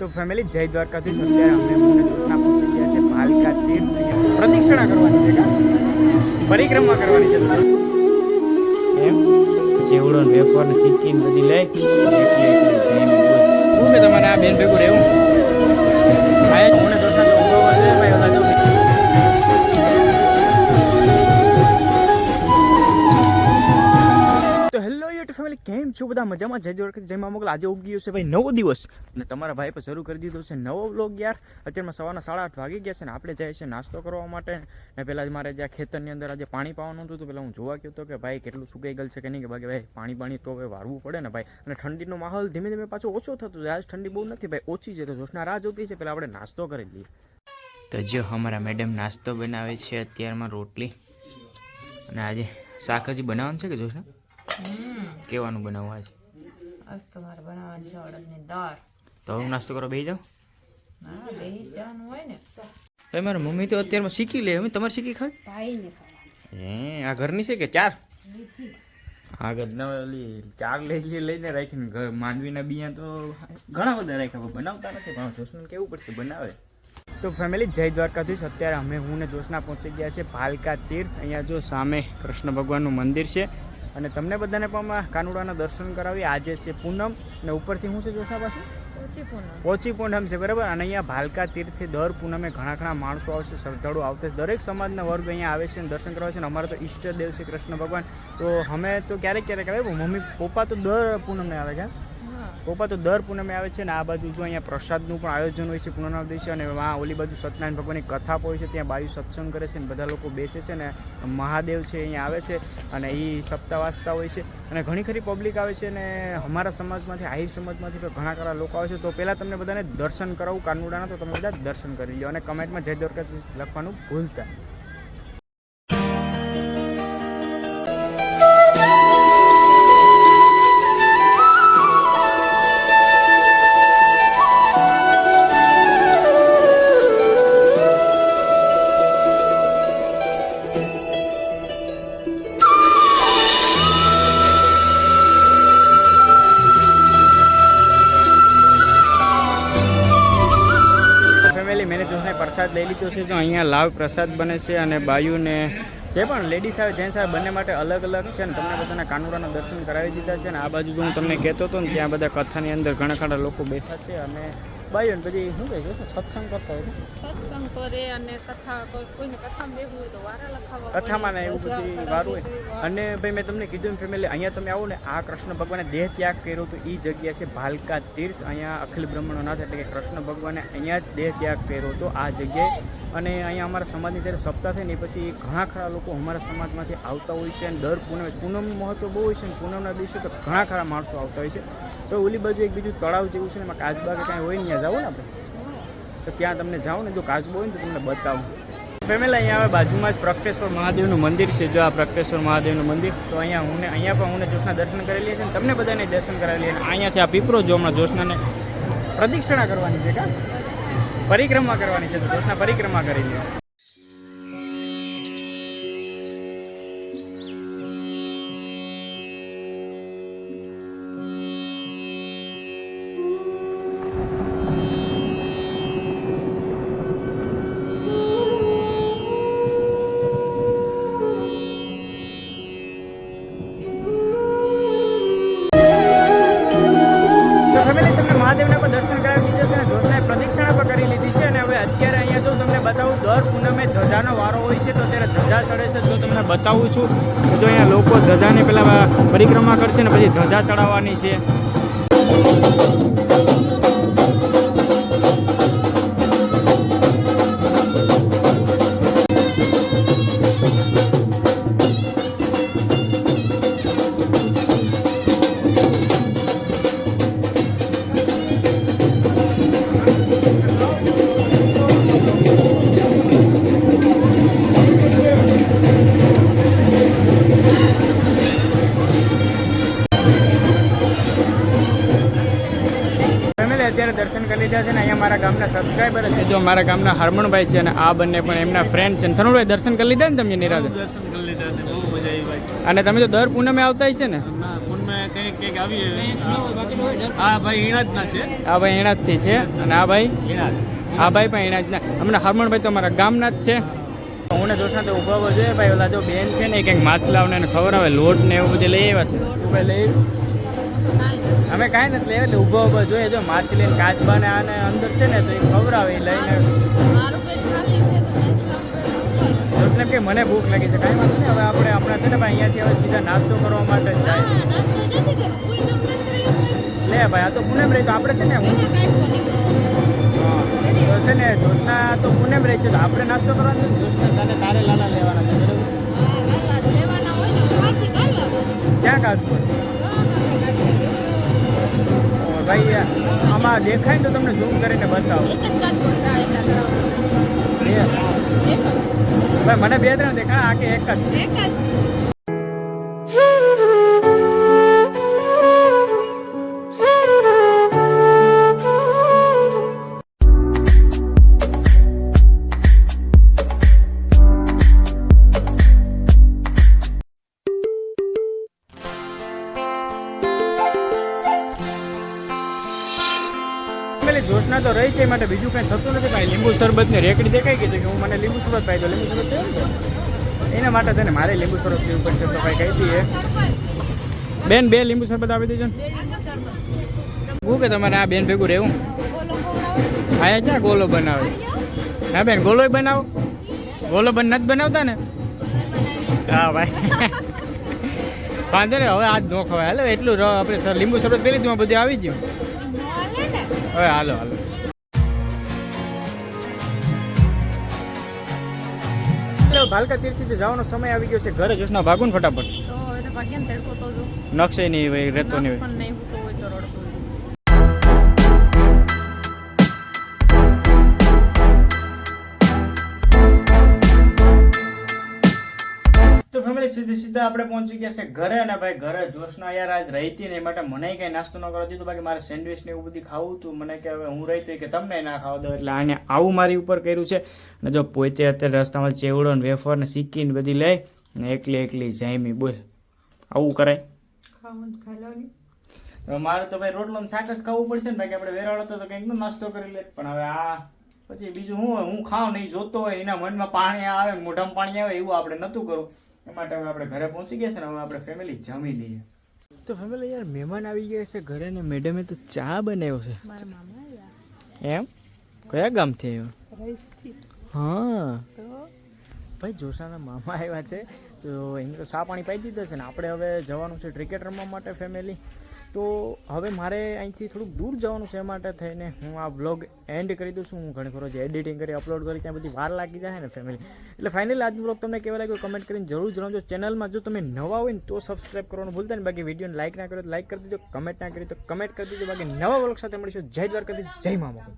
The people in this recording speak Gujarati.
તો ફેમિલી જય દ્વારકાધીશ. અત્યારે અમે હું જોશના પહોંચી ગયા છે ભાલકા તીર્થ. પ્રદક્ષિણા કરવાની છે, પરિક્રમા કરવાની છે. એમ ચેવડો વેફર ને સિક્કી ને બધી લઈ શું કે તમારે આ બેન ભેગું રહેવું આ હું જોશના ઉભા છે ભાઈ ઓલા જાવ. તો હેલો યુટ્યુબ ફેમિલી, કેમ છો બધા? મજામાં? જય દ્વારકા, જય મા મોગલ. આજે ઉગી ગયો છે ભાઈ નવો દિવસ અને તમારા ભાઈ પર શરૂ કરી દીધો છે નવો વ્લોગ યાર. અત્યારમાં સવારના 8:30 વાગી ગયા છે ને આપણે જાય છે નાસ્તો કરવા માટે. ને પહેલાં જ મારે જ્યાં ખેતરની અંદર આજે પાણી પાવાનું હતું તો પહેલાં હું જોવા ગયો હતો કે ભાઈ કેટલું સુકાઈ ગયેલ છે કે નહીં, કે બાકી ભાઈ પાણી તો હવે વારવું પડે ને ભાઈ. અને ઠંડીનો માહોલ ધીમે ધીમે પાછો ઓછો થતો જાય. આજ ઠંડી બહુ નથી ભાઈ, ઓછી છે. તો જોશના રાહ જોતી છે, પહેલાં આપણે નાસ્તો કરી લઈએ. તો જો અમારા મેડમ નાસ્તો બનાવે છે અત્યારમાં, રોટલી અને આજે શાક હજી બનાવવાનું છે કે જોશના કેવાનું બનાવવા છે? આજ તમારે બનાવવાની છે અડદની દાળ. તો હું નાસ્તો કરવા બેસી જાઉં? હા, બેસી જવાનું હોય ને. ભાઈ મારી મમ્મી તો અત્યારમાં શીખી લે. તમારે શીખી ખાય? ભાઈને ખાવાનું હે, આ ઘરની છે કે ચાર? હા, ઘરના ઓલી ચાર લઈને રાખીને ઘર માંડવીના બિયા તો ઘણા બધા રાખ્યા, બનાવતા નથી પણ જોશને કેવું પડશે બનાવે. તો ફેમિલી જય દ્વારકાધીશ. અત્યારે અમે હું ને જોશના પહોંચી ગયા છે ભાલકા તીર્થ. અહીંયા જો સામે કૃષ્ણ ભગવાનનું મંદિર છે અને તમને બધાને પણ કાનુડાના દર્શન કરાવી. આજે છે પૂનમ અને ઉપરથી શું છે જોશના પાસે? પોચી પૂનમ છે, બરાબર. અને અહીંયા ભાલકા તીર્થથી દર પૂનમે ઘણા માણસો આવશે, શ્રદ્ધાળુ આવશે. દરેક સમાજના વર્ગ અહીંયા આવે છે અને દર્શન કરવા છે. અને અમારા તો ઈષ્ટદેવ છે કૃષ્ણ ભગવાન. તો અમે તો ક્યારેક આવે, મમ્મી પપ્પા તો દર પૂનમે આવે છે. પપ્પા તો દર પૂનમે આવે છે. ને આ બાજુ જો અહીંયા પ્રસાદનું પણ આયોજન હોય છે પૂનમના દિવસે. અને ઓલી બાજુ સત્યનારાયણ ભગવાનની કથા હોય છે, ત્યાં બાજુ સત્સંગ કરે છે ને બધા લોકો બેસે છે. ને મહાદેવ છે અહીંયા આવે છે અને એ સપ્તાહ વાંચતા હોય છે. અને ઘણી ખરી પબ્લિક આવે છે. અને અમારા સમાજમાંથી, આહિર સમાજમાંથી પણ ઘણા ખરા લોકો આવે છે. તો પહેલાં તમને બધાને દર્શન કરાવું કાનુડાના, તો તમે બધા દર્શન કરી લો. અને કમેન્ટમાં જય દ્વારકાધીશ લખવાનું ભૂલતા. મેં જોશને પ્રસાદ લઈ લીધો છે. જો અહીંયા લાવ પ્રસાદ બને છે અને બાયુને જે પણ લેડીઝ આવે જેન્ટ્સ આવે બંને માટે અલગ અલગ છે. અને તમને બધાના કાનુડાના દર્શન કરાવી દીધા છે. અને આ બાજુ જો હું તમને કહેતો હતો ને ત્યાં બધા કથાની અંદર ઘણા લોકો બેઠા છે. અને બાયુ ને બધી શું કહે છે સત્સંગ કરતા હોય, સત્સંગ કરે અને કથા, કોઈને કથામાં બેહવું હોય તો વારા લખાવવા, કથામાં ને એવું બધી વારું હોય. અને ભાઈ મેં તમને કીધું ફેમિલી, અહીંયા તમે આવો ને, આ કૃષ્ણ ભગવાને દેહ ત્યાગ કર્યો તો એ જગ્યા છે ભાલકા તીર્થ. અહીંયા અખિલ બ્રહ્મણનો નાથ એટલે કે કૃષ્ણ ભગવાને અહીંયા જ દેહ ત્યાગ કર્યો હતો આ જગ્યાએ. અને અહીંયા અમારા સમાજની જ્યારે સપ્તાહ થાય ને પછી ઘણા ખરા લોકો અમારા સમાજમાંથી આવતા હોય છે. અને દર પૂનમનું મહત્વ બહુ હોય છે. અને પૂનમના દિવસે તો ઘણા ખરા માણસો આવતા હોય છે. તો ઓલી બાજુ એક બીજું તળાવ જેવું છે ને, એમાં કાચબા કે કાંઈ હોય ને ત્યાં જાઓ ને આપણે, તો ત્યાં તમને જાઓ ને, જો કાચબો હોય ને તો તમને બતાવું. ફેમિલી અહીંયા આવે બાજુમાં જ પ્રગટેશ્વર મહાદેવનું મંદિર છે. જો આ પ્રગટેશ્વર મહાદેવનું મંદિર, તો અહીંયા પણ હું જોશના દર્શન કરેલી છે. અને તમને બધાને દર્શન કરાવેલી. અને અહીંયા છે આ પીપરો, જો હમણાં જોશનાને પ્રદક્ષિણા કરવાની છે, પરિક્રમા કરવાની છે. તો જોશના પરિક્રમા કરી લે. મહાદેવના પણ દર્શન કરાવી દીધા છે અને જોશનાએ પ્રદક્ષિણા પણ કરી લીધી છે. અને હવે અત્યારે અહીંયા જો તમને બતાવું, દર પૂનમે ધજાનો વારો હોય છે તો ત્યારે ધજા ચડે છે. જો તમને બતાવું છું તો અહીંયા લોકો ધજાને પહેલાં પરિક્રમા કરશે ને પછી ધજા ચડાવવાની છે. અત્યારે દર્શન કરી લીધા છે ને અહીંયા મારા ગામના સબસ્ક્રાઈબર છે. જો મારા ગામના હરમણભાઈ છે અને આ બંને પણ એમના ફ્રેન્ડ છે. સનુભાઈ દર્શન કરી લીધા ને તમે નિરાતે? દર્શન કરી લીધા, બહુ મજા આવી ભાઈ. અને તમે તો દર પૂનમે આવતા હશે ને? પૂનમે કંઈક આવી હા ભાઈ ઈણાજના છે આ ભાઈ એણાજથી છે અને આ ભાઈ આ ભાઈ પણ એણાજના હમણાં હરમણભાઈ તો અમારા ગામના જ છે હું ને જોશના તો ઉભા ઉભા જોઈએ ભાઈ ઓલા જો બેન છે ને કંઈક માછલાઓને ખબર આવે લોટ ને એવું બધું લઈ આવ્યા છે તું ભાઈ લઈ અમે કાંઈ નથી લઈ એટલે ઊભા ઊભા જોઈએ જો માછલી ને કાચબા ને આને અંદર છે ને તો એ ખબર આવે એ લઈને જોશને કે મને ભૂખ લાગી છે કાંઈ વાંધો નહીં હવે આપણે હમણાં છે ને ભાઈ અહીંયાથી હવે સીધા નાસ્તો કરવા માટે જ જાય લે ભાઈ આ તો પૂનમ રહી તો આપણે છે ને હું હા તો છે ને જોશના તો પૂનમ રહી છે તો આપણે નાસ્તો કરવાનો છે જોશના તારે લાલા લેવાના છે બરાબર ક્યાં કાચબો ભાઈ આમાં દેખાય ને તો તમને ઝૂમ કરીને બતાવો ભાઈ મને 2-3 દેખાય આ કે એક જ છે જોશના તો રહી છે એ માટે બીજું કંઈ થતું નથી ભાઈ લીંબુ શરબત ને રેકડી દેખાઈ ગઈ કે હું મને લીંબુ શરબત પાઈ દો લીંબુ શરબત પીવું એના માટે છે ને મારે લીંબુ શરબત પીવું પડશે તો ભાઈ કહી દઈએ બેન 2 લીંબુ શરબત આપી દેજો ને શું કે તમારે આ બેન ભેગું રહેવું અહીંયા ક્યાં ગોલો બનાવે હા બેન ગોલો બનાવો ગોલો નથી બનાવતા ને હા ભાઈ વાંધો ને હવે આજ નો ખવાય હાલો એટલું આપણે સર લીંબુ શરબત પી લીધું બધું આવી ગયું હવે હાલો ભાલકા તીર્થથી જવાનો સમય આવી ગયો છે ઘરે જોશના ભાગું ને ફટાફટ નકશે નહીં રહેતો નહીં તો ફેમિલી સીધા આપણે પહોંચી ગયા છે ઘરે અને ભાઈ ઘરે જોશના યાર આજ રહી ને એ માટે મને કંઈ નાસ્તો ન કરવા દીધું બાકી મારે સેન્ડવિચ ને એવું બધું ખાવું હતું મને કે હવે હું રહી કે તમને ના ખાવા દો એટલે આને આવું મારી ઉપર કર્યું છે અને જો પોતે અત્યારે રસ્તામાં ચેવડો ને વેફર ને સિક્કી ને બધી લઈ ને એકલી જાયમી બોલ આવું કરાય મારે તો ભાઈ રોટલો ને શાક જ ખાવું પડશે ને બાકી આપણે વેરાળો તો કંઈક નો નાસ્તો કરી લે પણ હવે આ પછી બીજું હું ખાઉં નહીં જોતો હોય એના મનમાં પાણી આવે મોઢામાં પાણી આવે એવું આપણે નહોતું કરવું એ માટે હવે આપણે ઘરે પહોંચી ગયા છે ને હવે આપણે ફેમિલી જમી લઈએ તો ફેમિલી યાર મહેમાન આવી ગયા છે ઘરે ને મેડમે તો ચા બનાવ્યો છે એમ કયા ગામથી આવ્યો હા ભાઈ જોશાના મામા આવ્યા છે તો એને તો ચા પાણી પાઈ દીધા છે ને આપણે હવે જવાનું છે ક્રિકેટ રમવા માટે ફેમિલી તો હવે મારે અહીંથી થોડુંક દૂર જવાનું છે એ માટે થઈને હું આ વ્લોગ એન્ડ કરી દઉં છું હું ઘણી ખરો જે એડિટિંગ કરી અપલોડ કરી ત્યાં બધી વાર લાગી જાય ને ફેમિલી એટલે ફાઇનલી આજનો વ્લોગ તમને કેવા લાગ્યો કમેન્ટ કરીને જરૂર જણાવજો ચેનલમાં જો તમે નવા હોય ને તો સબસ્ક્રાઈબ કરવાનું ભૂલતા ને બાકી વિડીયોને લાઇક ના કર્યો તો લાઇક કરી દેજો કમેન્ટ ના કરી તો કમેન્ટ કરી દેજો બાકી નવા વ્લોગ સાથે મળીશું જય દ્વારકાધીશ જય મા મોગલ